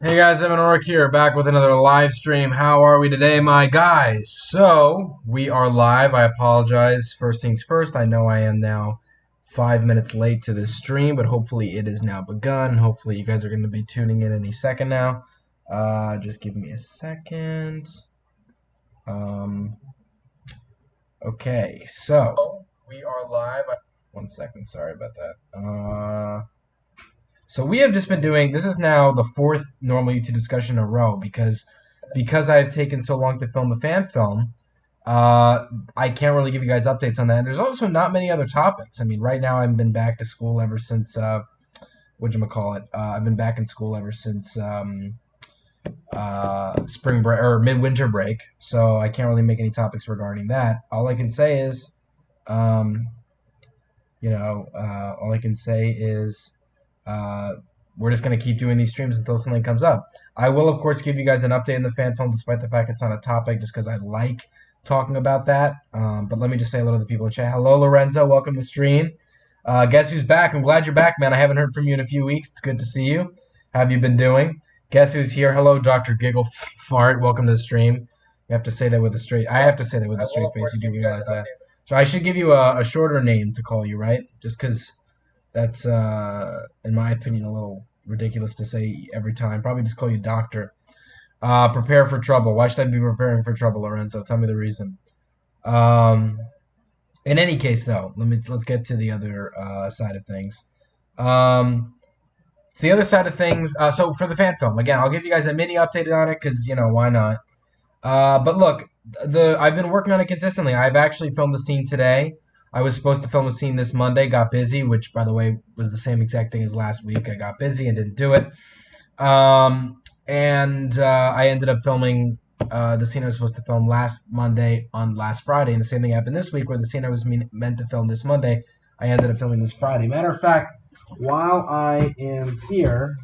Hey guys, Evan Ork here, back with another live stream. How are we today, my guys? So, we are live. I apologize. First things first, I know I am now 5 minutes late to this stream, but hopefully it is now begun. Hopefully you guys are going to be tuning in any second now. Just give me a second. Okay, so, we are live. One second, sorry about that. So we have just been doing, this is now the fourth normal YouTube discussion in a row because I've taken so long to film the fan film, I can't really give you guys updates on that. And there's also not many other topics. I mean, right now I've been back to school ever since, whatchamacallit, I've been back in school ever since spring break or midwinter break. So I can't really make any topics regarding that. All I can say is, all I can say is, we're just going to keep doing these streams until something comes up. I will, of course, give you guys an update in the fan film, despite the fact it's not a topic, just because I like talking about that. But let me just say hello to the people in chat. Hello, Lorenzo. Welcome to the stream. Guess who's back? I'm glad you're back, man. I haven't heard from you in a few weeks. It's good to see you. How have you been doing? Guess who's here? Hello, Dr. Giggle Fart. Welcome to the stream. You have to say that with a straight. I have to say that with a straight face. You do realize that. So I should give you a shorter name to call you, right? Just because that's, in my opinion, a little ridiculous to say every time. Probably just call you Doctor. Prepare for trouble. Why should I be preparing for trouble, Lorenzo? Tell me the reason. In any case, though, let's get to the other side of things. The other side of things. So for the fan film, again, I'll give you guys a mini update on it because why not? But look, I've been working on it consistently. I've actually filmed a scene today. I was supposed to film a scene this Monday, got busy, which, by the way, was the same exact thing as last week. I got busy and didn't do it. I ended up filming the scene I was supposed to film last Monday on last Friday, and the same thing happened this week where the scene I was meant to film this Monday, I ended up filming this Friday. Matter of fact, while I am here,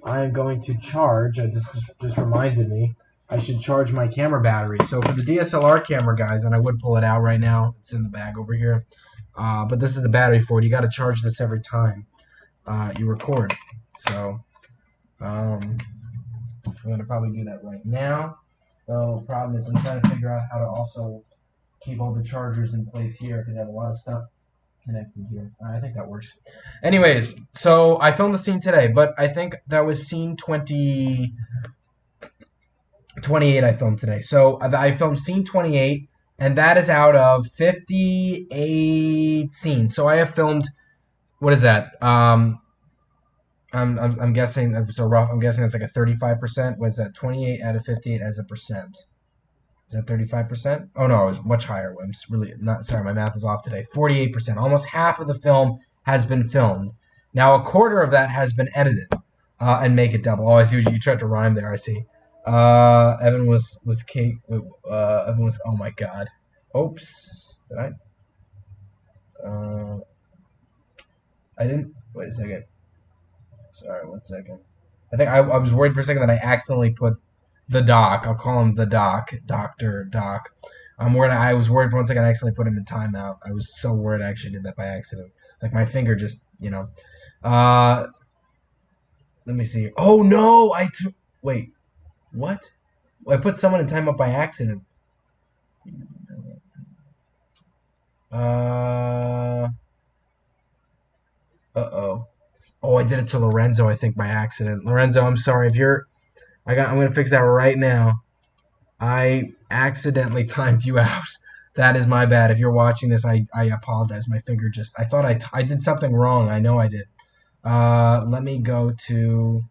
I am going to charge. It just reminded me. I should charge my camera battery. So for the DSLR camera, guys, and I would pull it out right now. It's in the bag over here. But this is the battery for it. You got to charge this every time you record. So I'm going to probably do that right now. The problem is I'm trying to figure out how to also keep all the chargers in place here because I have a lot of stuff connected here. I think that works. Anyways, so I filmed the scene today, but I think that was scene 28 I filmed today. So I filmed scene 28, and that is out of 58 scenes. So I have filmed, what is that? I'm guessing, so rough, I'm guessing it's like a 35%. What is that? 28 out of 58 as a percent. Is that 35%? Oh no, it was much higher. I'm just really not, sorry, my math is off today. 48%. Almost half of the film has been filmed. Now a quarter of that has been edited and make it double. Oh, I see what you tried to rhyme there. I see. Evan was Kate. Evan was. Oh my God. Oops. Did I? I didn't. Wait a second. Sorry. 1 second. I think I was worried for a second that I accidentally put the doc. I'll call him the doc. Doctor Doc. I was worried for 1 second I accidentally put him in timeout. I was so worried I actually did that by accident. Like my finger just, Let me see. Oh no! Wait. What? Well, I put someone in timeout by accident. Uh-oh. Oh, I did it to Lorenzo, I think, by accident. Lorenzo, I'm sorry. I'm gonna fix that right now. I accidentally timed you out. That is my bad. If you're watching this, I apologize. My finger I thought I did something wrong. I know I did. Let me go to...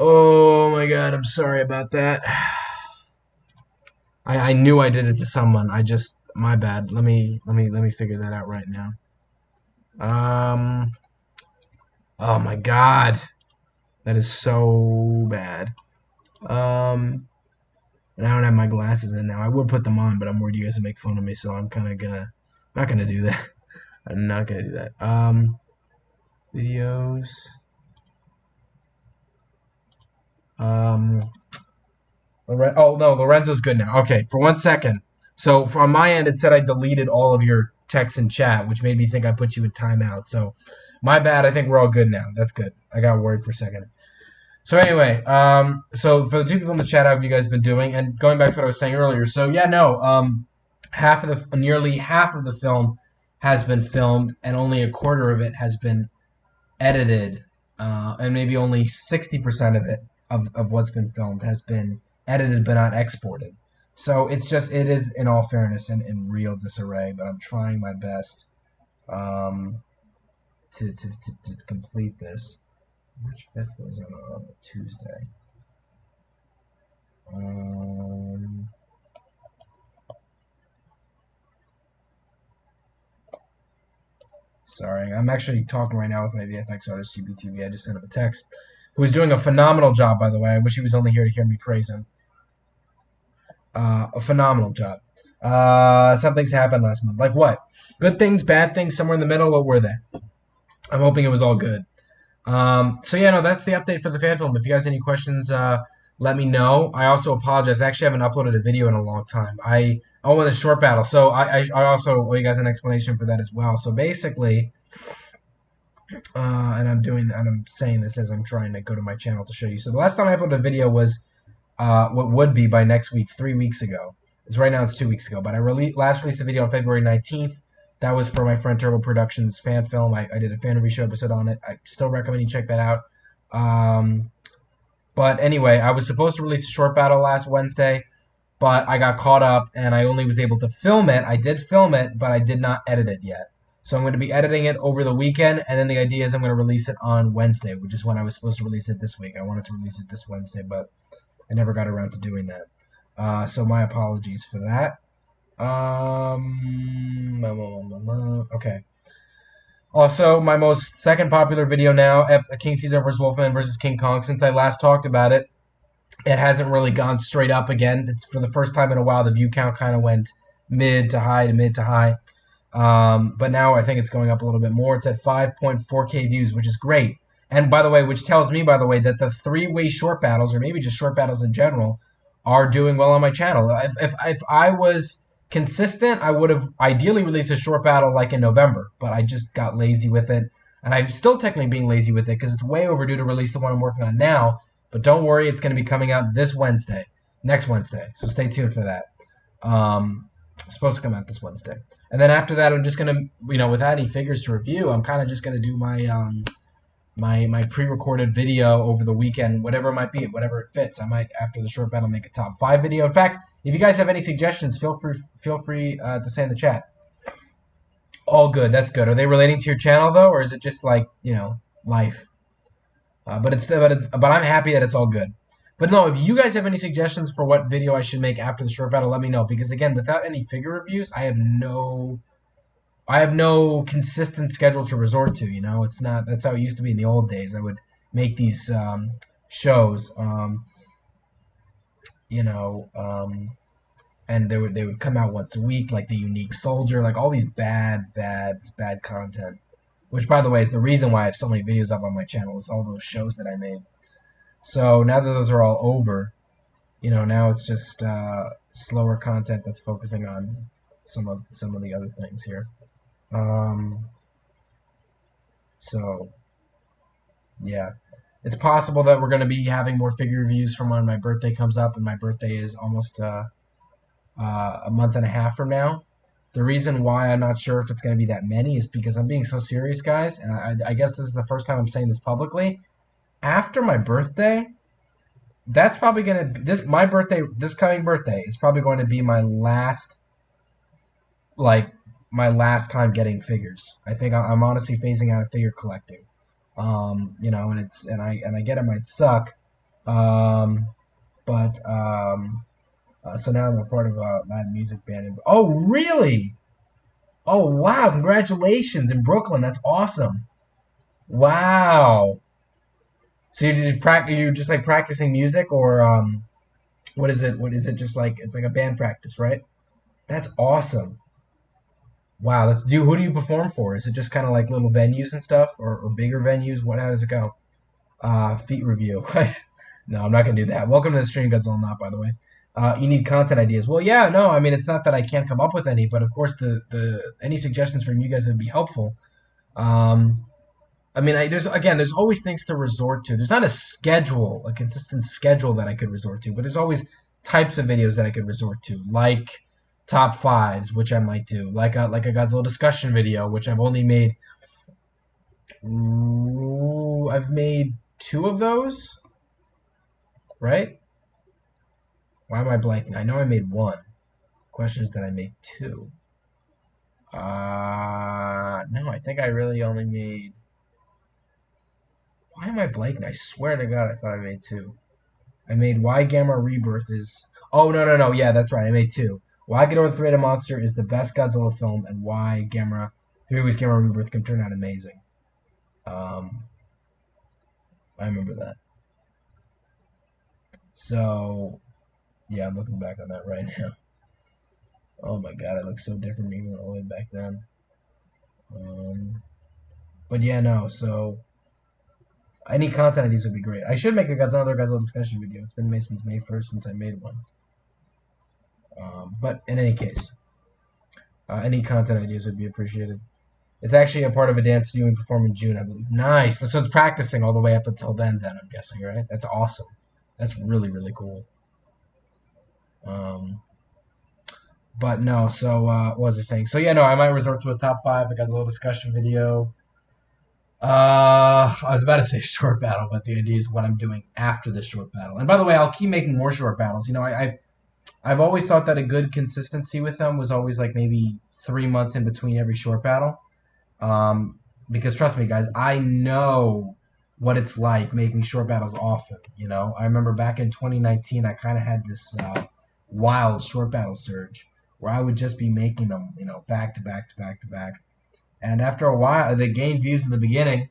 Oh my God, I'm sorry about that. I knew I did it to someone. My bad. Let me figure that out right now. Oh my God. That is so bad. And I don't have my glasses in now. I would put them on, but I'm worried you guys will make fun of me, so I'm kind of not gonna do that. I'm not gonna do that. Videos. Oh no, Lorenzo's good now. Okay, for 1 second. So on my end, it said I deleted all of your texts in chat, which made me think I put you in timeout. So my bad. I think we're all good now. That's good. I got worried for a second. So anyway, so for the two people in the chat, how have you guys been doing? And going back to what I was saying earlier, so yeah, no, nearly half of the film has been filmed, and only a quarter of it has been edited, and maybe only 60% of it of what's been filmed has been edited but not exported. So it is in all fairness in real disarray, but I'm trying my best to complete this. March 5th was on a Tuesday. Sorry, I'm actually talking right now with my VFX artist, GBTV. I just sent him a text. Who is doing a phenomenal job, by the way. I wish he was only here to hear me praise him. A phenomenal job. Some things happened last month. Like what? Good things, bad things, somewhere in the middle. What were they? I'm hoping it was all good. So yeah, no, that's the update for the fan film. If you guys have any questions, let me know. I also apologize. I actually haven't uploaded a video in a long time. Oh, the short battle. So I also owe you guys an explanation for that as well. So basically, and I'm saying this as I'm trying to go to my channel to show you. So the last time I uploaded a video was what would be by next week, 3 weeks ago. Right now it's 2 weeks ago, but I last released a video on February 19th. That was for my friend Turbo Productions fan film. I did a fan review show episode on it. I still recommend you check that out. But anyway, I was supposed to release a short battle last Wednesday, but I got caught up and I only was able to film it. I did film it, but I did not edit it yet. So I'm going to be editing it over the weekend, and then the idea is I'm going to release it on Wednesday, which is when I was supposed to release it this week. I wanted to release it this Wednesday, but I never got around to doing that. So my apologies for that. Okay. Also, my most second popular video now, King Caesar vs. Wolfman vs. King Kong. Since I last talked about it, it hasn't really gone straight up again. It's for the first time in a while. The view count kind of went mid to high to mid to high. But now I think it's going up a little bit more. It's at 5.4K views, which is great. And by the way, which tells me, by the way, that the three-way short battles, or maybe just short battles in general, are doing well on my channel. If I was consistent, I would have ideally released a short battle like in November, but I just got lazy with it. And I'm still technically being lazy with it because it's way overdue to release the one I'm working on now. But don't worry, it's going to be coming out this Wednesday, next Wednesday. So stay tuned for that. It's supposed to come out this Wednesday. And then after that, I'm just going to, without any figures to review, I'm kind of just going to do my my pre-recorded video over the weekend, whatever it might be, whatever it fits. I might, after the short battle, make a top 5 video. In fact, if you guys have any suggestions, feel free to say in the chat. All good. That's good. Are they relating to your channel though, or is it just like life? But I'm happy that it's all good. But no, if you guys have any suggestions for what video I should make after the short battle, let me know. Because again, without any figure reviews, I have no consistent schedule to resort to. It's not. That's how it used to be in the old days. I would make these shows, and they would come out once a week, like the Unique Soldier, like all these bad content. Which, by the way, is the reason why I have so many videos up on my channel, is all those shows that I made. So now that those are all over, now it's just slower content that's focusing on some of the other things here. So yeah, it's possible that we're going to be having more figure reviews from when my birthday comes up, and my birthday is almost a month and a half from now. The reason why I'm not sure if it's going to be that many is because I'm being so serious, guys, and I guess this is the first time I'm saying this publicly. After my birthday, that's probably going to this coming birthday is probably going to be my last time getting figures. I think I'm honestly phasing out of figure collecting. And I get it might suck, so now I'm a part of a live music band. Oh, really? Oh, wow! Congratulations in Brooklyn. That's awesome. Wow. So you're just like practicing music, or what is it? What is it? Just like it's like a band practice, right? That's awesome. Wow. Who do you perform for? Is it just kind of like little venues and stuff, or bigger venues? How does it go? Feet review. No, I'm not gonna do that. Welcome to the stream, Godzilla Not, by the way. You need content ideas. Well, yeah, no, I mean, it's not that I can't come up with any, but of course, any suggestions from you guys would be helpful. I mean, there's always things to resort to. There's not a consistent schedule that I could resort to, but there's always types of videos that I could resort to, like top fives, which I might do, like a Godzilla discussion video, which I've only made. Ooh, I've made two of those, right? Why am I blanking? I know I made one. Question is that I made two. No, I think I really only made. Why am I blanking? I swear to God, I thought I made two. I made Why Gamma Rebirth is. Oh, no, no, no. Yeah, that's right. I made two. Why Ghidorah the Three-Headed Monster is the best Godzilla film, and why Gamma, Three Weeks Gamma Rebirth can turn out amazing. Um, I remember that. So, yeah, I'm looking back on that right now. Oh my God, I look so different even all the way back then. But yeah, no. So any content ideas would be great. I should make another Godzilla discussion video. It's been made since May 1st since I made one. But in any case, any content ideas would be appreciated. It's actually a part of a dance studio we perform in June, I believe. Nice. So it's practicing all the way up until then, I'm guessing, right? That's awesome. That's really, really cool. But no, so what was I saying? So yeah, no, I might resort to a top five. I got a little discussion video. I was about to say short battle, but the idea is what I'm doing after the short battle. And by the way, I'll keep making more short battles. You know, I've always thought that a good consistency with them was always like maybe 3 months in between every short battle. Because trust me, guys, I know what it's like making short battles often. You know, I remember back in 2019, I kind of had this wild short battle surge where I would just be making them, you know, back to back to back to back. And after a while, they gained views in the beginning,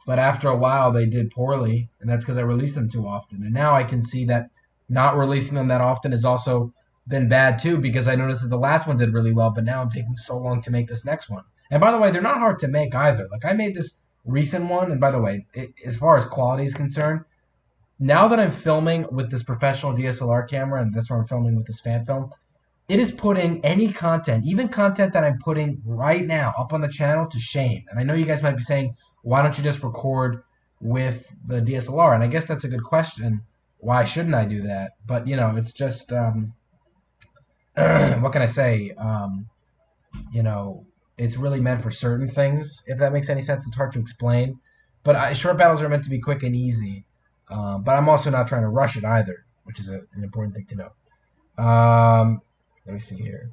but after a while, they did poorly, and that's because I released them too often. And now I can see that not releasing them that often has also been bad too, because I noticed that the last one did really well, but now I'm taking so long to make this next one. And by the way, they're not hard to make either. Like I made this recent one, and by the way, as far as quality is concerned, now that I'm filming with this professional DSLR camera, and that's where I'm filming with this fan film, it is putting any content, even content that I'm putting right now up on the channel, to shame. And I know you guys might be saying, why don't you just record with the DSLR? And I guess that's a good question. Why shouldn't I do that? But, you know, it's just, what can I say? You know, it's really meant for certain things, if that makes any sense. It's hard to explain. But short battles are meant to be quick and easy. But I'm also not trying to rush it either, which is an important thing to know. Let me see here.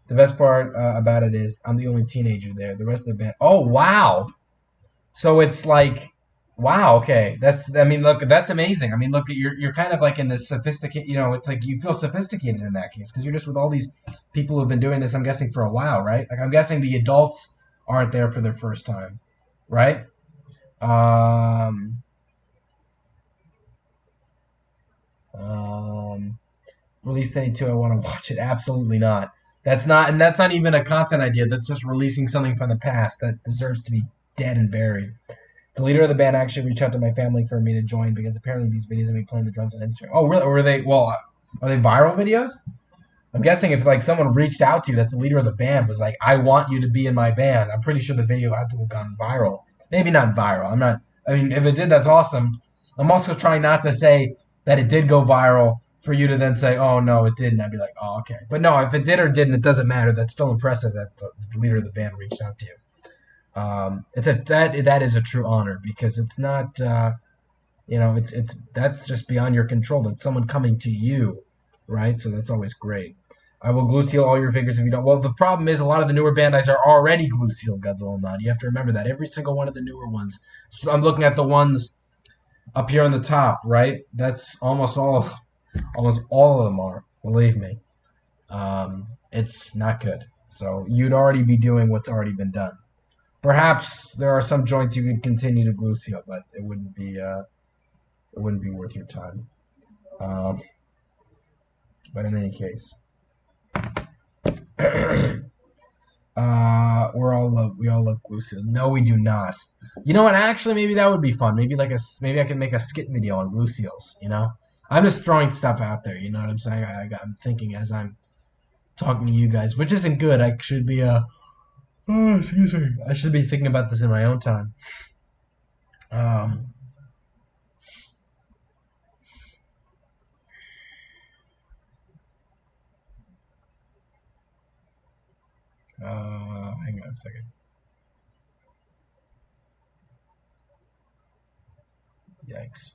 The best part about it is I'm the only teenager there. The rest of the band. Oh, wow. So it's like, wow. Okay, I mean, look, that's amazing. I mean, look, you're kind of like in this sophisticated. You know, it's like you feel sophisticated in that case because you're just with all these people who've been doing this. I'm guessing for a while, right? Like I'm guessing the adults aren't there for their first time, right? Um, Release any two, I want to watch it. Absolutely not. That's not even a content idea. That's just releasing something from the past that deserves to be dead and buried. The leader of the band actually reached out to my family for me to join because apparently these videos of me playing the drums on Instagram. Oh, really? Or are they viral videos? I'm guessing if like someone reached out to you, that's the leader of the band, was like, I want you to be in my band. I'm pretty sure the video had to have gone viral. Maybe not viral. I mean, if it did, that's awesome. I'm also trying not to say that it did go viral for you to then say, oh, no, it didn't. I'd be like, oh, okay. But no, if it did or didn't, it doesn't matter. That's still impressive that the leader of the band reached out to you. That is a true honor because it's not, you know, that's just beyond your control. That's someone coming to you, right? So that's always great. I will glue seal all your figures if you don't. Well, the problem is a lot of the newer Bandais are already glue sealed, Godzilla Mod. You have to remember that. Every single one of the newer ones. So I'm looking at the ones up here on the top, right? That's almost all of them are, believe me. It's not good. So you'd already be doing what's already been done. Perhaps there are some joints you could continue to glue seal, but it wouldn't be worth your time. But in any case, we all love glue seal. No, we do not. You know what? Actually, maybe that would be fun. Maybe maybe I can make a skit video on glue seals. You know, I'm just throwing stuff out there. You know what I'm saying? I'm thinking as I'm talking to you guys, which isn't good. I should be Oh, excuse me. I should be thinking about this in my own time. Um, hang on a second. Yikes.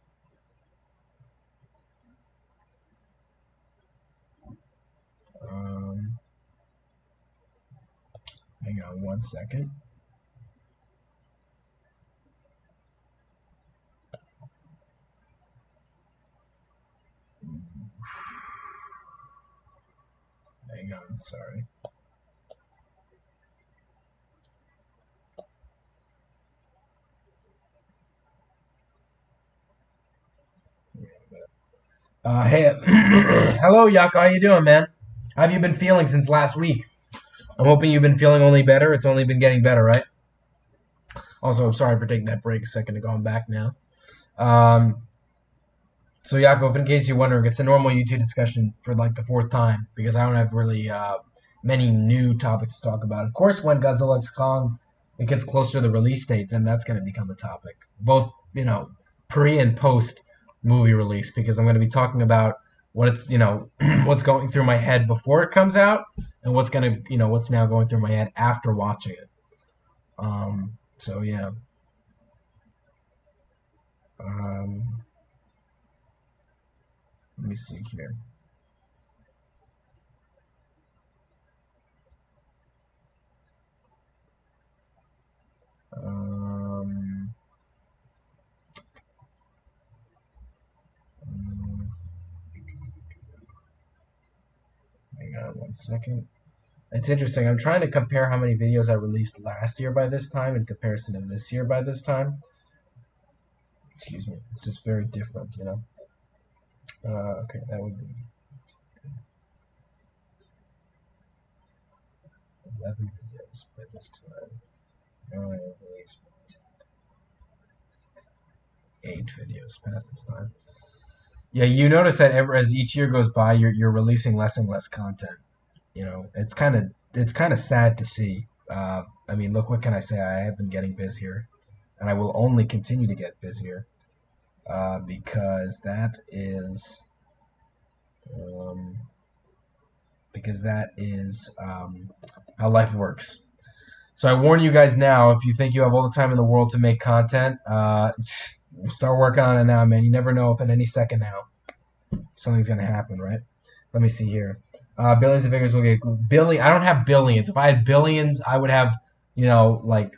Um, Hang on one second. Hang on, sorry. Hey, hello, Yaka. How you doing, man? How have you been feeling since last week? I'm hoping you've been feeling only better. It's only been getting better, right? Also, I'm sorry for taking that break a second ago. I'm back now. Um, so, Yakov, in case you're wondering, it's a normal YouTube discussion for like the fourth time because I don't have really many new topics to talk about. Of course, when Godzilla x Kong it gets closer to the release date, then that's going to become a topic, both pre and post movie release, because I'm going to be talking about what it's what's going through my head before it comes out, and what's now going through my head after watching it. So yeah. Um, Let me see here. Um, Hang on one second. It's interesting. I'm trying to compare how many videos I released last year by this time in comparison to this year by this time. Excuse me. It's just very different, you know. Okay, that would be 11 videos by this time. Now I have released 8 videos past this time. Yeah, you notice that as each year goes by, you're releasing less and less content. You know, it's kind of sad to see. I mean, look, what can I say? I have been getting busier, and I will only continue to get busier because um, that is how life works. So I warn you guys now: if you think you have all the time in the world to make content, start working on it now, man. You never know if at any second now something's gonna happen, right? Let me see here. Billions of figures will get billion. I don't have billions. If I had billions, I would have, like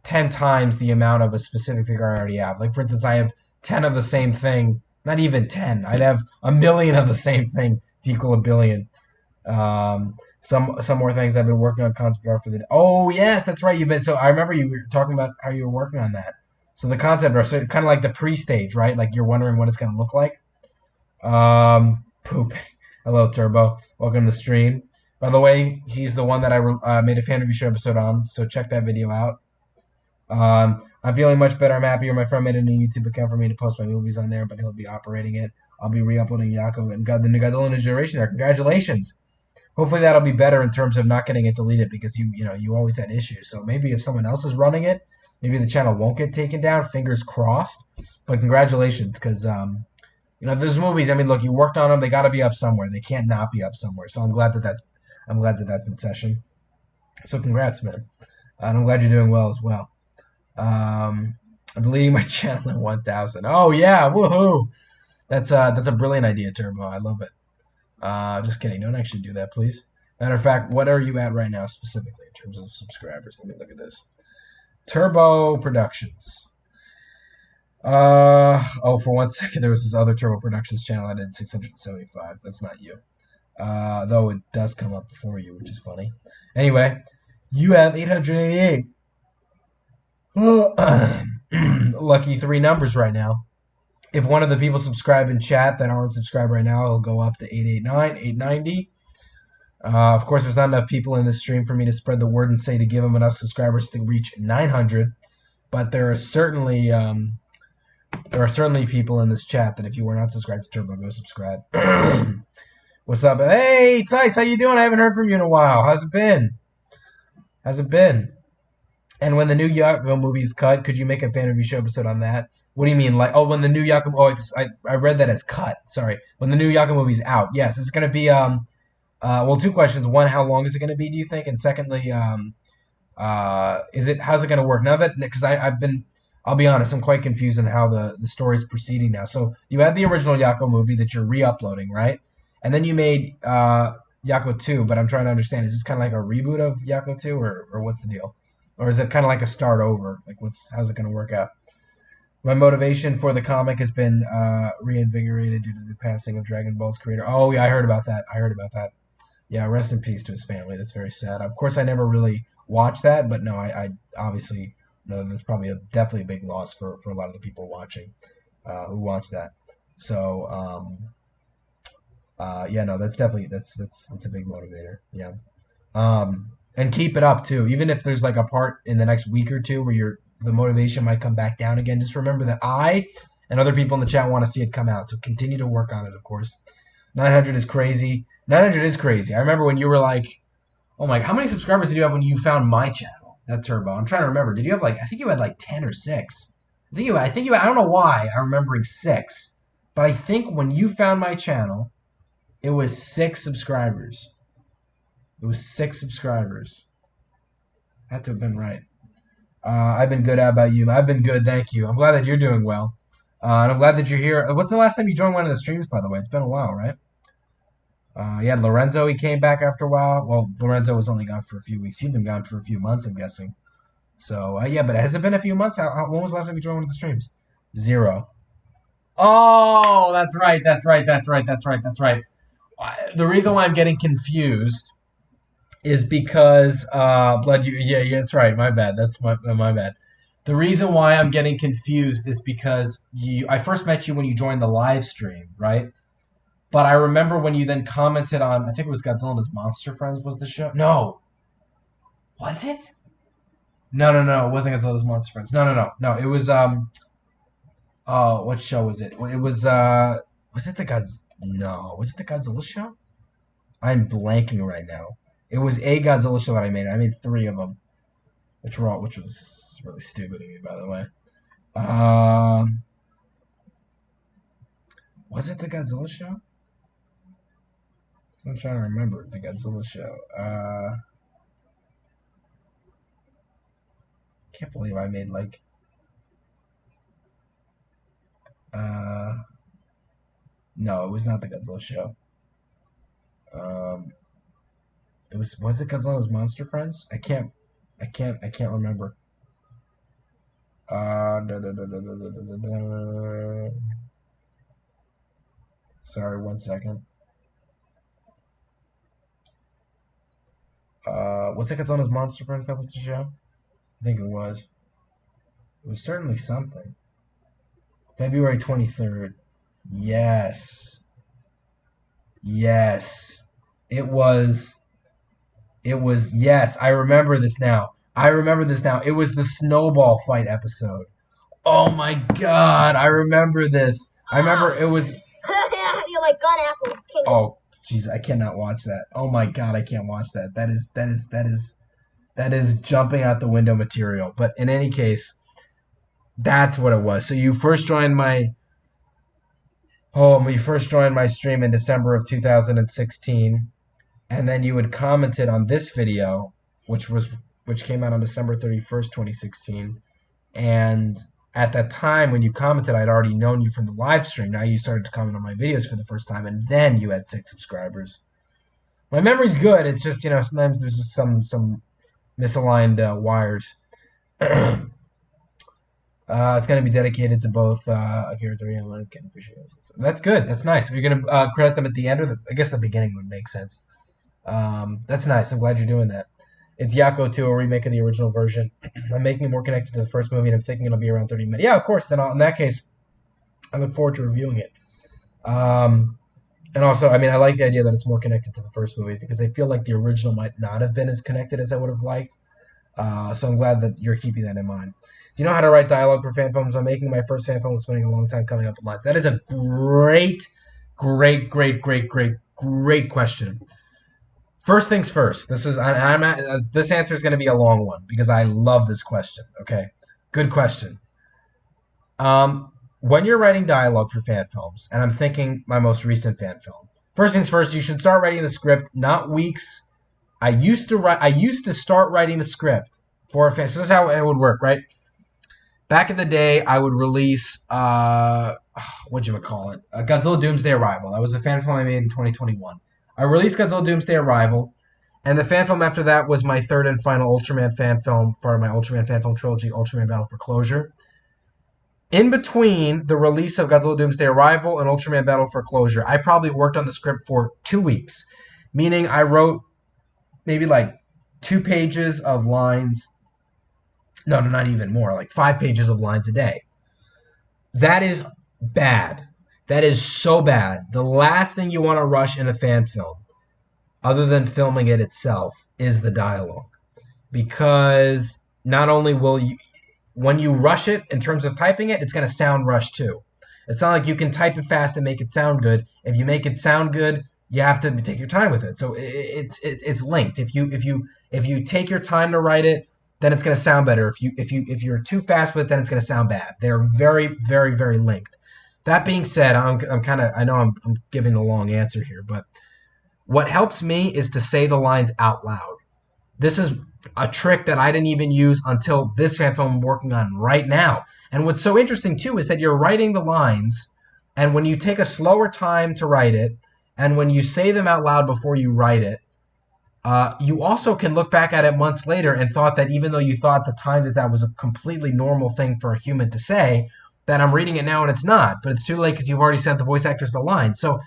10 times the amount of a specific figure I already have. Like, for instance, I have 10 of the same thing. Not even 10. I'd have a million of the same thing to equal a billion. Some more things I've been working on concept art for the. Oh yes, that's right. You've been. So I remember you were talking about how you were working on that. So the concept art, so kind of like the pre-stage, right? Like you're wondering what it's going to look like. Poop. Hello, Turbo. Welcome to the stream. By the way, he's the one that I made a fan review show episode on, so check that video out. I'm feeling much better. I'm happier. My friend made a new YouTube account for me to post my movies on there, but he'll be operating it. I'll be re-uploading Yako and the new Godzilla New Generation there. Congratulations. Hopefully that'll be better in terms of not getting it deleted because you always had issues. So maybe if someone else is running it, maybe the channel won't get taken down. Fingers crossed. But congratulations, because those movies. I mean, look, you worked on them. They got to be up somewhere. They can't not be up somewhere. So I'm glad that that's in session. So congrats, man. And I'm glad you're doing well as well. I'm deleting my channel at 1,000. Oh yeah, woohoo! That's a brilliant idea, Turbo. I love it. Just kidding. Don't actually do that, please. Matter of fact, what are you at right now specifically in terms of subscribers? Let me look at this. Turbo Productions. For 1 second, there was this other Turbo Productions channel that did 675. That's not you. Though it does come up before you, which is funny. Anyway, you have 888. Lucky 3 numbers right now. If one of the people subscribe in chat that aren't subscribed right now, it'll go up to 889, 890. Of course, there's not enough people in this stream for me to spread the word and say to give them enough subscribers to reach 900. But there are certainly people in this chat that if you were not subscribed to Turbo, go subscribe. What's up? Hey, Tice, how you doing? I haven't heard from you in a while. How's it been? How's it been? And when the new Yakumo movie's cut, could you make a fan review show episode on that? What do you mean? Like, oh, when the new Yakumo? Oh, I read that as cut. Sorry. When the new Yakumo movie's out, yes, it's gonna be well, two questions. One, how long is it gonna be? Do you think? And secondly, how's it gonna work now that because I've been. I'll be honest, I'm quite confused on how the story's proceeding now. So you had the original Yakumo movie that you're re-uploading, right? And then you made Yako 2, but I'm trying to understand, is this kind of like a reboot of Yako 2 or what's the deal? Or is it kind of like a start over? Like how's it going to work out? My motivation for the comic has been reinvigorated due to the passing of Dragon Ball's creator. Oh, yeah, I heard about that. Yeah, rest in peace to his family. That's very sad. Of course, I never really watched that, but no, I obviously know that's probably definitely a big loss for a lot of the people watching who watch that. So, yeah, no, that's definitely that's a big motivator. Yeah, and keep it up too. Even if there's like a part in the next week or two where the motivation might come back down again, just remember that I and other people in the chat want to see it come out. So continue to work on it, of course. 900 is crazy. 900 is crazy. I remember when you were like, oh my, how many subscribers did you have when you found my channel? That Turbo. I'm trying to remember. Did you have I think you had like 10 or 6. I don't know why I'm remembering 6. But I think when you found my channel, it was 6 subscribers. It was 6 subscribers. Had to have been right. I've been good. How about you? I've been good, thank you. I'm glad that you're doing well. And I'm glad that you're here. What's the last time you joined one of the streams, by the way? It's been a while, right? Yeah, Lorenzo, he came back after a while. Well, Lorenzo was only gone for a few weeks. You've been gone for a few months, I'm guessing. So, yeah, but has it been a few months? When was the last time you joined one of the streams? 0. Oh, that's right. The reason why I'm getting confused is because yeah, that's right. My bad. That's my bad. The reason why I'm getting confused is because I first met you when you joined the live stream, right? But I remember when you then commented on, I think it was Godzilla and His Monster Friends was the show. No. Was it? No. It wasn't Godzilla and His Monster Friends. No. It was what show was it? It was was it the Godzilla show? I'm blanking right now. It was a Godzilla show that I made. I made 3 of them, which was really stupid of me, by the way. Was it the Godzilla show? I'm trying to remember the Godzilla show. Can't believe I made no, it was not the Godzilla show. Was it Godzilla's Monster Friends? I can't remember. Sorry, 1 second. Was it Godzilla's Monster Friends that was the show? I think it was. It was certainly something. February 23rd. Yes. It was, yes, I remember this now. It was the snowball fight episode. Oh my god, I remember this. I remember it was... You're like gun apples. Oh, jeez, I cannot watch that. Oh my god, I can't watch that. That is jumping out the window material. But in any case, that's what it was. So you first joined my stream in December of 2016, and then you had commented on this video, which came out on December 31st, 2016. And at that time when you commented, I'd already known you from the live stream. Now you started to comment on my videos for the first time, and then you had 6 subscribers. My memory's good. It's just, sometimes there's just some misaligned wires. It's going to be dedicated to both Akira 3 and I can appreciate it. So that's good. That's nice. If you're going to credit them at the end, I guess the beginning would make sense. That's nice. I'm glad you're doing that. It's Yako 2, a remake of the original version. I'm making it more connected to the first movie, and I'm thinking it'll be around 30 minutes. Yeah, of course. Then in that case, I look forward to reviewing it. And also, I like the idea that it's more connected to the first movie because I feel like the original might not have been as connected as I would have liked. So I'm glad that you're keeping that in mind. Do you know how to write dialogue for fan films? I'm making my first fan film and spending a long time coming up with lines. That is a great question. First things first. This answer is going to be a long one because I love this question. Okay, good question. When you're writing dialogue for fan films, and I'm thinking my most recent fan film. First things first, you should start writing the script, not weeks. I used to start writing the script for a fan. So this is how it would work, right? Back in the day, I would release what'd you call it? Godzilla Doomsday Arrival. That was a fan film I made in 2021. I released Godzilla Doomsday Arrival, and the fan film after that was my third and final Ultraman fan film, part of my Ultraman fan film trilogy, Ultraman Battle for Closure. In between the release of Godzilla Doomsday Arrival and Ultraman Battle for Closure, I probably worked on the script for 2 weeks, meaning I wrote maybe like 2 pages of lines. No, not even more, like 5 pages of lines a day. That is bad. That is so bad. The last thing you want to rush in a fan film, other than filming it itself, is the dialogue. Because not only will you, when you rush it in terms of typing it, it's going to sound rushed too. It's not like you can type it fast and make it sound good. If you make it sound good, you have to take your time with it. So it's linked. If you take your time to write it, then it's going to sound better. If you're too fast with it, then it's going to sound bad. They're very, very, very linked. That being said, I know I'm giving a long answer here, but what helps me is to say the lines out loud. This is a trick that I didn't even use until this fan film I'm working on right now. And what's so interesting too is that you're writing the lines, and when you take a slower time to write it, and when you say them out loud before you write it, you also can look back at it months later and thought that even though you thought at the time that that was a completely normal thing for a human to say, that I'm reading it now and it's not. But it's too late because you've already sent the voice actors the line. So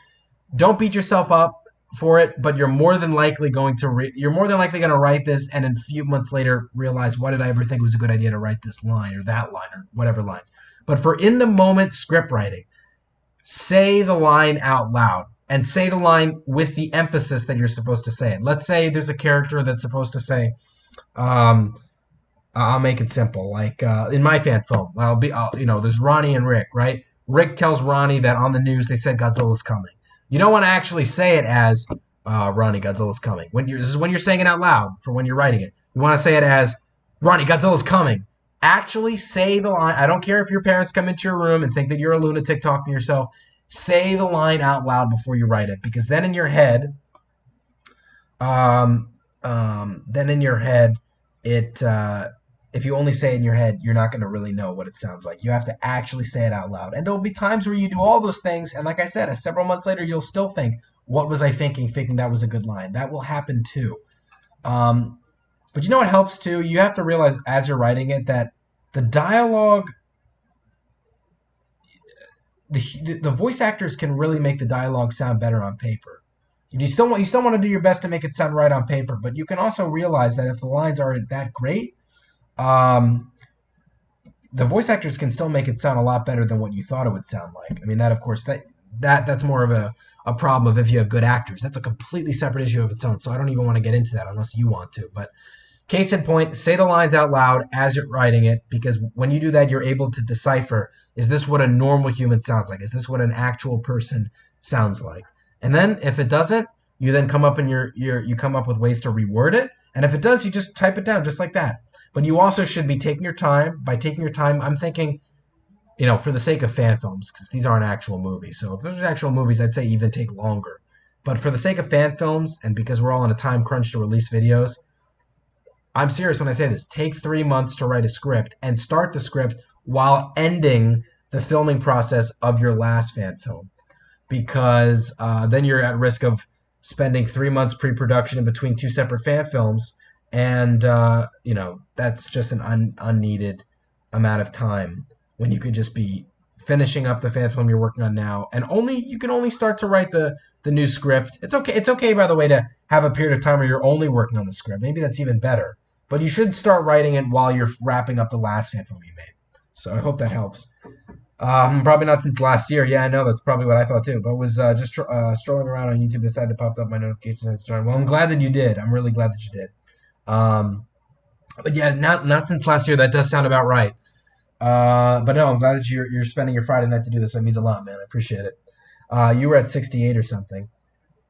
don't beat yourself up for it, but you're more than likely going to write this, and then a few months later realize, why did I ever think it was a good idea to write this line or that line or whatever line? But for in the moment script writing, say the line out loud. And say the line with the emphasis that you're supposed to say it. Let's say there's a character that's supposed to say, I'll make it simple. Like in my fan film, there's Ronnie and Rick, right? Rick tells Ronnie that on the news they said Godzilla's coming. You don't want to actually say it as Ronnie, Godzilla's coming. This is when you're saying it out loud for when you're writing it. You want to say it as Ronnie, Godzilla's coming. Actually say the line. I don't care if your parents come into your room and think that you're a lunatic talking to yourself. Say the line out loud before you write it, because then in your head, if you only say it in your head, you're not going to really know what it sounds like. You have to actually say it out loud. And there'll be times where you do all those things, and like I said, several months later, you'll still think, what was I thinking that was a good line? That will happen too. But you know what helps too? You have to realize as you're writing it that the dialogue, the voice actors can really make the dialogue sound better on paper. You still want to do your best to make it sound right on paper, but you can also realize that if the lines aren't that great, the voice actors can still make it sound a lot better than what you thought it would sound like. I mean, that of course that's more of a problem of if you have good actors. That's a completely separate issue of its own. So I don't even want to get into that unless you want to. But case in point, say the lines out loud as you're writing it, because when you do that, you're able to decipher, is this what a normal human sounds like? Is this what an actual person sounds like? And then if it doesn't, you then come up you come up with ways to reword it. And if it does, you just type it down just like that. But you also should be taking your time. By taking your time, I'm thinking, for the sake of fan films, because these aren't actual movies. So if there's actual movies, I'd say even take longer. But for the sake of fan films, and because we're all in a time crunch to release videos, I'm serious when I say this. Take 3 months to write a script and start the script while ending the filming process of your last fan film. Because then you're at risk of spending 3 months pre-production in between 2 separate fan films. And, that's just an unneeded amount of time when you could just be finishing up the fan film you're working on now. And you can only start to write the new script. It's okay, by the way, to have a period of time where you're only working on the script. Maybe that's even better. But you should start writing it while you're wrapping up the last fan film you made. So I hope that helps. Probably not since last year. Yeah, I know. That's probably what I thought too. But was just strolling around on YouTube, decided to pop up my notifications. Well, I'm glad that you did. I'm really glad that you did. But yeah, not since last year. That does sound about right. But no, I'm glad that you're spending your Friday night to do this. That means a lot, man. I appreciate it. You were at 68 or something.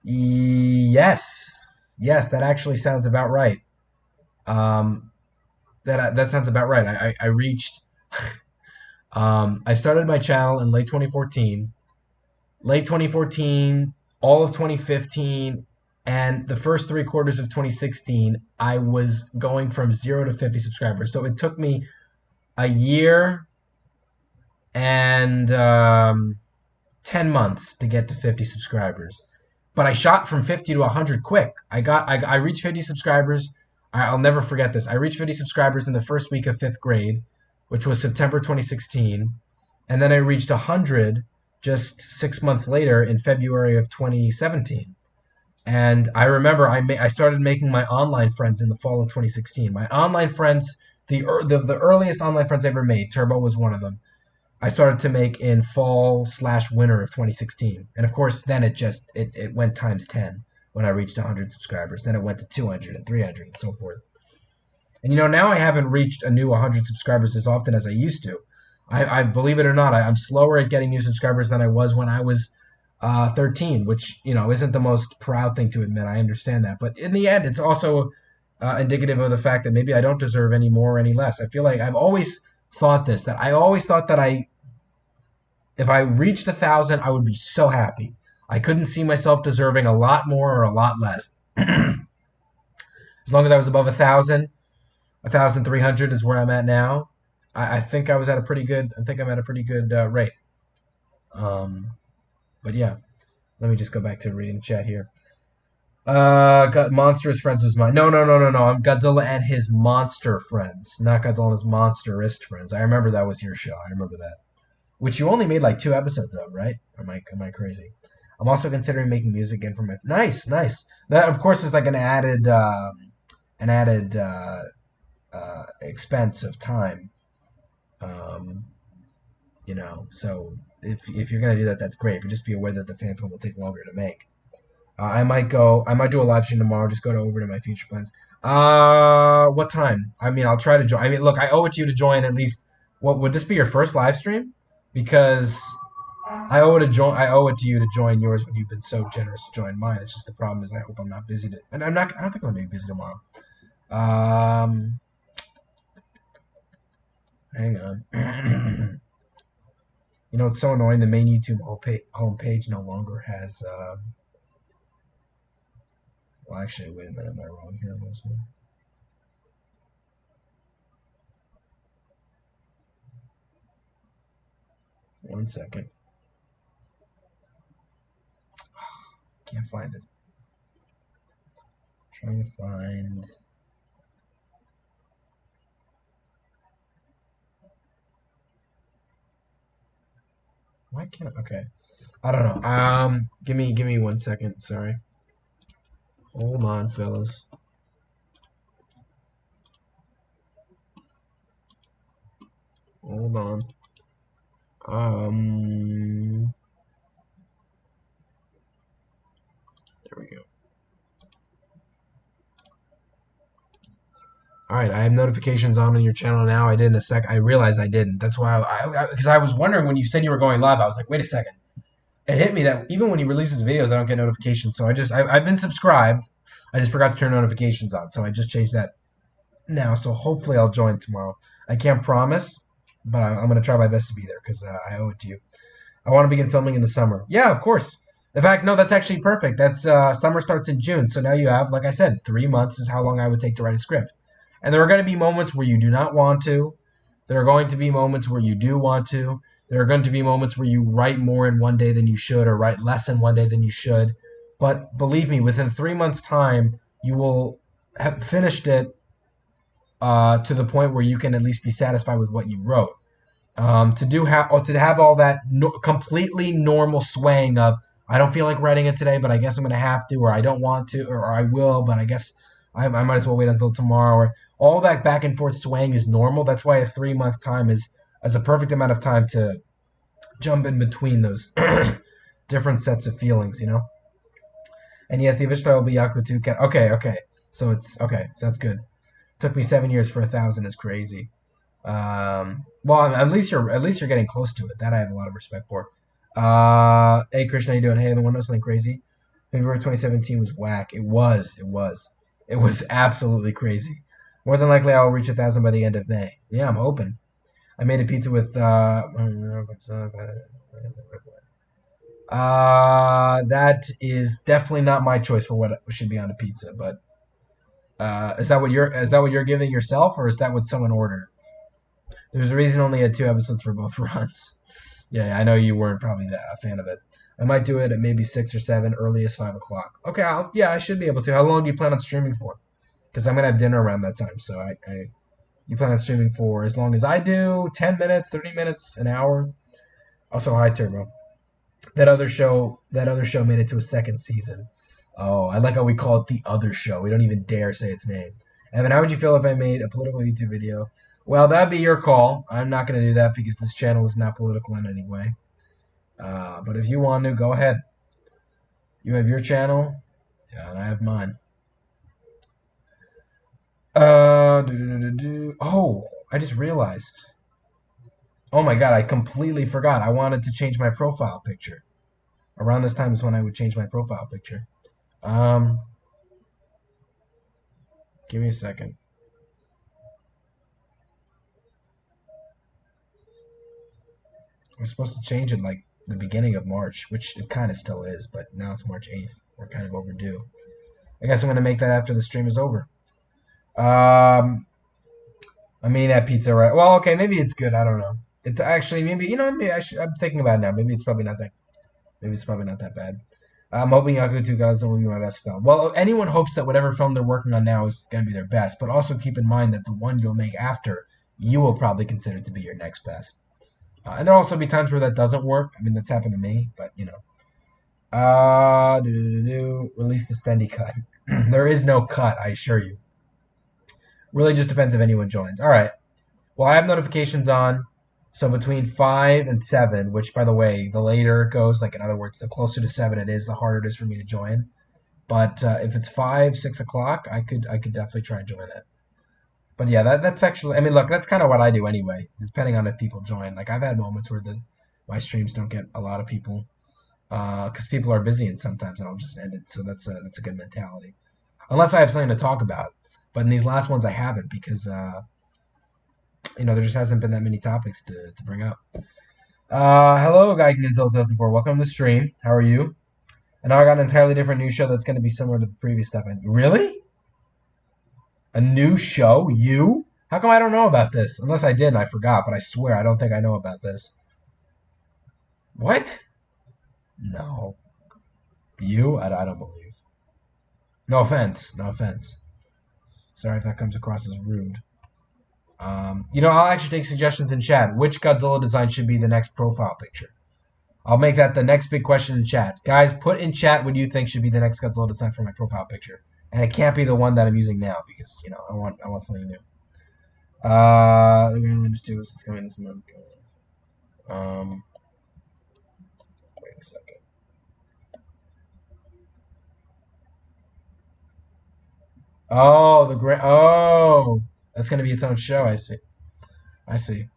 Yes. Yes, that actually sounds about right. Um, that sounds about right. I reached. I started my channel in late 2014. Late 2014, all of 2015, and the first 3 quarters of 2016, I was going from 0 to 50 subscribers. So it took me a year and 10 months to get to 50 subscribers. But I shot from 50 to 100 quick. I reached 50 subscribers. I'll never forget this. I reached 50 subscribers in the first week of 5th grade, which was September 2016. And then I reached 100 just 6 months later in February of 2017. And I remember I started making my online friends in the fall of 2016. My online friends, the earliest online friends I ever made, Turbo was one of them. I started to make in fall/winter of 2016. And of course, then it went times 10 when I reached 100 subscribers. Then it went to 200 and 300 and so forth. And now I haven't reached a new 100 subscribers as often as I used to. I believe it or not, I'm slower at getting new subscribers than I was when I was 13, which isn't the most proud thing to admit. I understand that, but in the end, it's also indicative of the fact that maybe I don't deserve any more or any less. I feel like I've always thought this, that I always thought that if I reached 1,000, I would be so happy. I couldn't see myself deserving a lot more or a lot less. As long as I was above 1,000, 1,300 is where I'm at now. I think I was at a pretty good. I think I'm at a pretty good rate. But yeah, let me just go back to reading the chat here. Monstrous Friends was mine. No. I'm Godzilla and his monster friends, not Godzilla and his monsterist friends. I remember that was your show. I remember that, which you only made like 2 episodes of, right? Am I crazy? I'm also considering making music again for my. Nice. That of course is like an added expense of time. So if you're gonna do that, that's great. But just be aware that the fan film will take longer to make. I might do a live stream tomorrow. Just go over to my future plans. What time? I mean, I'll try to join. I mean, look, I owe it to you to join at least. What would this be your first live stream? Because I owe it to you to join yours when you've been so generous to join mine. It's just the problem is I hope I'm not busy and I'm not. I don't think I'm gonna be busy tomorrow. Hang on. It's so annoying. The main YouTube homepage no longer has. Well, actually, wait a minute. Am I wrong here on this one? One second. Can't find it. Trying to find. Why can't? Okay. I don't know. Give me 1 second. Sorry. Hold on, fellas. Hold on. There we go. All right, I have notifications on your channel now. I did in a sec. I realized I didn't. That's why because I was wondering when you said you were going live. I was like, wait a second. It hit me that even when he releases videos, I don't get notifications. So I've been subscribed. I just forgot to turn notifications on. So I just changed that now. So hopefully I'll join tomorrow. I can't promise, but I'm going to try my best to be there because I owe it to you. I want to begin filming in the summer. Yeah, of course. In fact, no, that's actually perfect. That's summer starts in June. So now you have, like I said, 3 months is how long I would take to write a script. And there are going to be moments where you do not want to. There are going to be moments where you do want to. There are going to be moments where you write more in one day than you should or write less in one day than you should. But believe me, within 3 months' time, you will have finished it to the point where you can at least be satisfied with what you wrote. To have all that completely normal swaying of, I don't feel like writing it today, but I guess I'm going to have to, or I don't want to, or I will, but I guess I might as well wait until tomorrow. Or all that back and forth swaying is normal. That's why a 3-month time is a perfect amount of time to jump in between those different sets of feelings, And yes, the official title will be Yaku 2 Cat. Okay. So it's okay. So that's good. Took me 7 years for 1,000 is crazy. Well, at least you're getting close to it. That I have a lot of respect for. Hey Krishna, how you doing? Hey, I want to know something crazy. February 2017 was whack. It was. It was. It was absolutely crazy. More than likely, I will reach 1,000 by the end of May. Yeah, I'm hoping. I made a pizza with. That is definitely not my choice for what should be on a pizza. But is that what you're giving yourself, or is that what someone ordered? There's a reason only had 2 episodes for both runs. Yeah, I know you weren't probably a fan of it. I might do it at maybe 6 or 7, earliest 5 o'clock. Okay, I should be able to. How long do you plan on streaming for? Because I'm gonna have dinner around that time, so you plan on streaming for as long as I do, 10 minutes, 30 minutes, an hour. Also, hi Turbo. That other show made it to a second season. Oh, I like how we call it the other show. We don't even dare say its name. Evan, how would you feel if I made a political YouTube video? Well, that'd be your call. I'm not going to do that because this channel is not political in any way. But if you want to, go ahead. You have your channel, yeah, and I have mine. Oh, I just realized. Oh my god, I completely forgot. I wanted to change my profile picture. Around this time is when I would change my profile picture. Um, Give me a second. We're supposed to change it like the beginning of March, which it kind of still is, but now it's March 8th. We're kind of overdue. I guess I'm going to make that after the stream is over. I'm eating that pizza right. Well, okay, maybe it's good. I don't know. It actually maybe maybe I'm thinking about it now. Maybe it's probably not that. Maybe it's probably not that bad. I'm hoping Yaku 2000 will be my best film. Well, anyone hopes that whatever film they're working on now is going to be their best, but also keep in mind that the one you'll make after, you will probably consider to be your next best. And there'll also be times where that doesn't work. I mean, that's happened to me, but you know. Release the Stendy cut. There is no cut, I assure you. Really just depends if anyone joins. All right. Well, I have notifications on. So between 5 and 7, which, by the way, the later it goes, like in other words, the closer to 7 it is, the harder it is for me to join. But if it's 5, 6 o'clock, I could definitely try and join it. But yeah, that's actually, I mean, look, that's kind of what I do anyway, depending on if people join. Like I've had moments where my streams don't get a lot of people because people are busy and sometimes I'll just end it. So that's a good mentality. Unless I have something to talk about. But in these last ones, I haven't because there just hasn't been that many topics to bring up. Hello, Guy Ginzel 2004. Welcome to the stream. How are you? And now I got an entirely different new show that's going to be similar to the previous stuff. Really? A new show? You? How come I don't know about this? Unless I did and I forgot, but I swear I don't think I know about this. What? No. You? I don't believe. No offense. No offense. Sorry if that comes across as rude. I'll actually take suggestions in chat. Which Godzilla design should be the next profile picture? I'll make that the next big question in chat. Guys, put in chat what you think should be the next Godzilla design for my profile picture. And it can't be the one that I'm using now because, I want something new. The Grand Language 2 is coming this month. Wait a second. Oh, that's gonna be its own show. I see.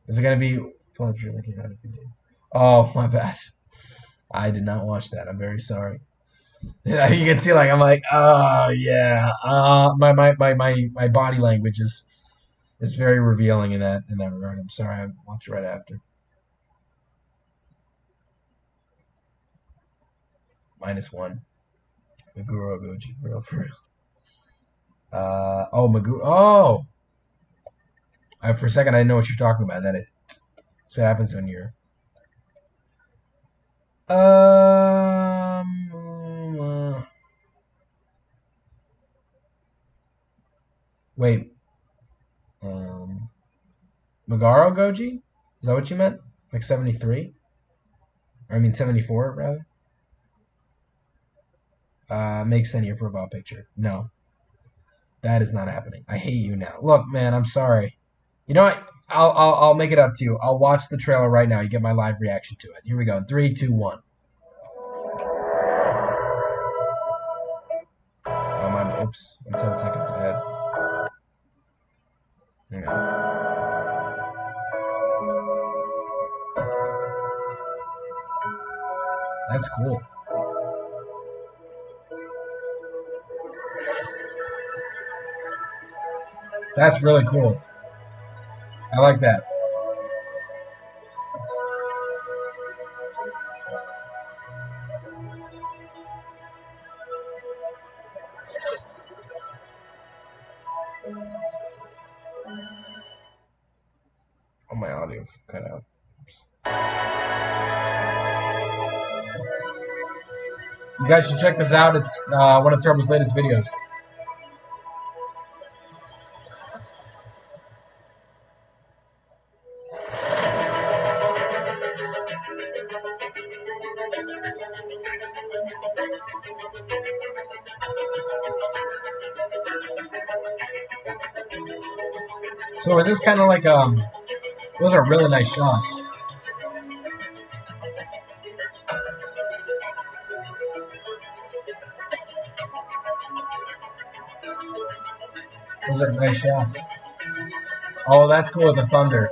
Is it gonna be? Oh, my bad. I did not watch that. I'm very sorry. Yeah, you can see, like I'm like, oh yeah. My body language is very revealing in that regard. I'm sorry. I watched it right after. -1. Maguro Goji for real. Maguro. Oh, for a second I didn't know what you're talking about. That's what happens when you're. Wait. Magaro Goji? Is that what you meant? Like 73? Or I mean 74 rather? Make Senny your profile picture. No. That is not happening. I hate you now. Look, man, I'm sorry. You know what? I'll make it up to you. I'll watch the trailer right now. You get my live reaction to it. Here we go. 3, 2, 1. Oops. I'm 10 seconds ahead. Hang on. That's cool. That's really cool. I like that. Oh, my audio cut out. Oops. You guys should check this out. It's one of Turbo's latest videos. So is this kind of like those are really nice shots. Those are nice shots. Oh, that's cool with the thunder.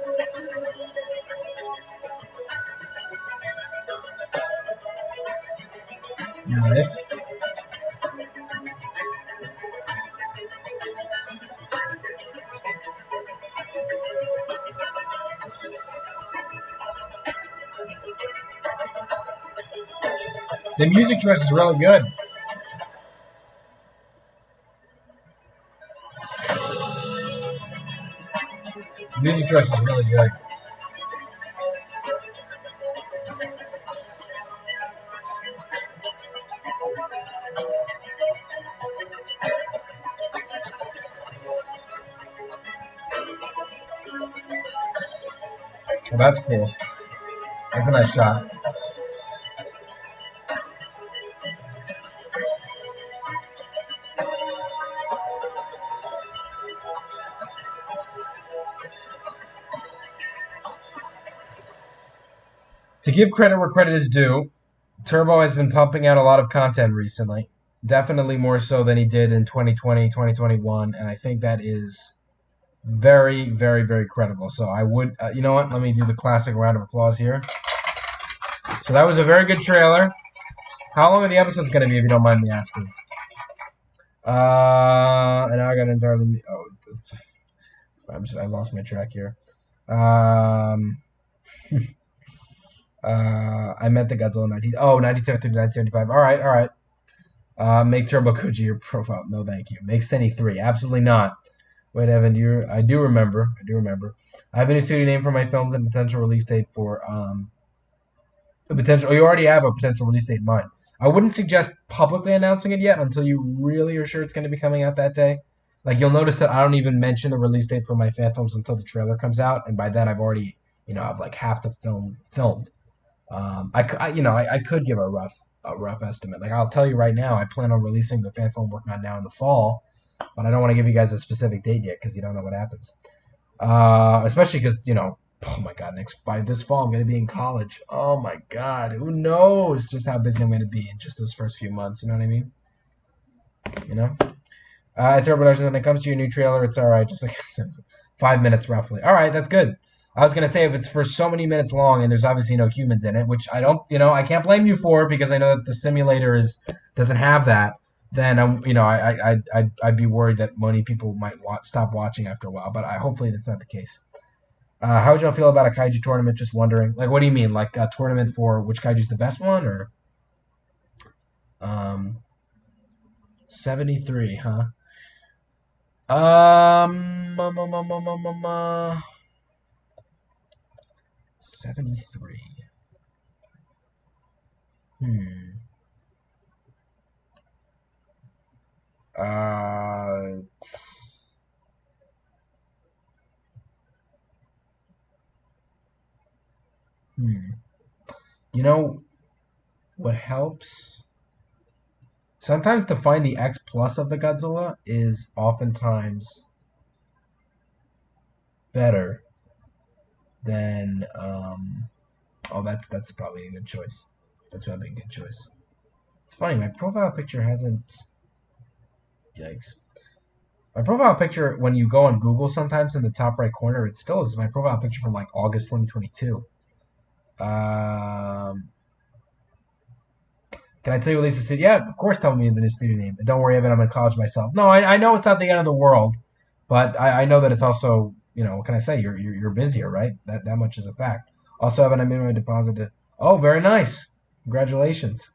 Nice. The music choice is really good. The music choice is really good. Well, that's cool. That's a nice shot. To give credit where credit is due, Turbo has been pumping out a lot of content recently. Definitely more so than he did in 2020, 2021, and I think that is very, very, very credible. So I would, you know what? Let me do the classic round of applause here. So that was a very good trailer. How long are the episodes going to be, if you don't mind me asking? And now I got entirely. Oh, I lost my track here. I meant the Godzilla 90. Oh, 97 through 1975. All right, all right. Make Turbo Koji your profile. No, thank you. Make Stenny 3. Absolutely not. Wait, Evan, I do remember. I have a new studio name for my films and potential release date for the potential. Oh, you already have a potential release date in mind. I wouldn't suggest publicly announcing it yet until you really are sure it's going to be coming out that day. Like, you'll notice that I don't even mention the release date for my fan films until the trailer comes out, and by then I've already, I've like half the film filmed. I could give a rough estimate. Like, I'll tell you right now, I plan on releasing the fan film I'm working on now in the fall, but I don't want to give you guys a specific date yet because you don't know what happens. Especially because, oh my God, by this fall I'm going to be in college. Oh my God, who knows just how busy I'm going to be in just those first few months. You know what I mean? Turbo Productions, when it comes to your new trailer, it's all right. Just like 5 minutes roughly. All right, that's good. I was going to say, if it's for so many minutes long and there's obviously no humans in it, which I don't, I can't blame you for because I know that the simulator doesn't have that, then I'd be worried that many people might stop watching after a while. But hopefully that's not the case. How would y'all feel about a kaiju tournament? Just wondering. Like, what do you mean? Like a tournament for which kaiju's the best one, or 73, huh? 73. Uh, You know what helps? Sometimes to find the X plus of the Godzilla is oftentimes better than oh, that's probably a good choice. That's probably a good choice. It's funny, my profile picture hasn't. Yikes. My profile picture, when you go on Google sometimes in the top right corner, it still is my profile picture from like August 2022. Can I tell you what Lisa's studio? Yeah, of course tell me the new studio name. And don't worry, Evan, I'm in college myself. No, I know it's not the end of the world, But I know that it's also, what can I say? You're busier, right? That much is a fact. Also have an minimum deposit. Oh, very nice. Congratulations.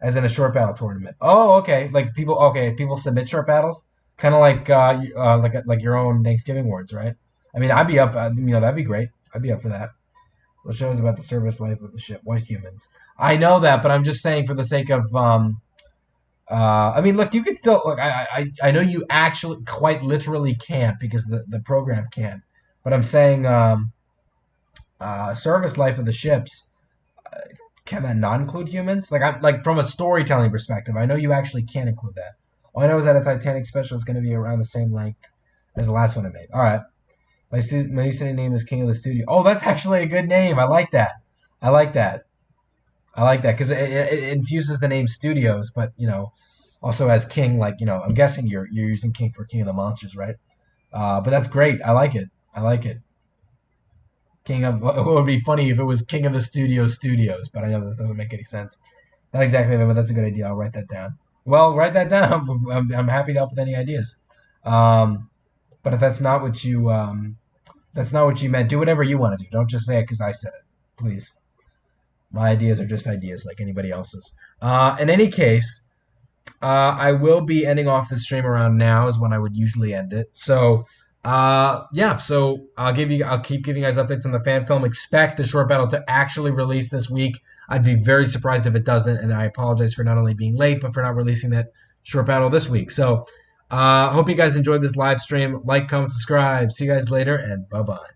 As in a short battle tournament. Oh, okay. Like people. Okay, people submit short battles, kind of like your own Thanksgiving words, right? I mean, I'd be up. That'd be great. I'd be up for that. What shows about the service life of the ship? What humans? I know that, but I'm just saying for the sake of I mean, look, you could still look. I know you actually quite literally can't because the program can't. But I'm saying service life of the ships. Can that not include humans? Like from a storytelling perspective, I know you actually can't include that. All I know is that a Titanic special is going to be around the same length as the last one I made. All right, my new city name is King of the Studio. Oh, that's actually a good name. I like that. I like that. I like that because it infuses the name Studios, but also as King. Like I'm guessing you're using King for King of the Monsters, right? But that's great. I like it. I like it. King of it would be funny if it was King of the Studios, but I know that doesn't make any sense. Not exactly, but that's a good idea. I'll write that down. Well, write that down. I'm happy to help with any ideas. Um, but if that's not what you meant. Do whatever you want to do. Don't just say it because I said it, please. My ideas are just ideas, like anybody else's. In any case, I will be ending off the stream around now is when I would usually end it. So yeah, so I'll keep giving you guys updates on the fan film. Expect the short battle to actually release this week. I'd be very surprised if it doesn't, and I apologize for not only being late, but for not releasing that short battle this week. So hope you guys enjoyed this live stream. Like, comment, subscribe. See you guys later, and bye-bye.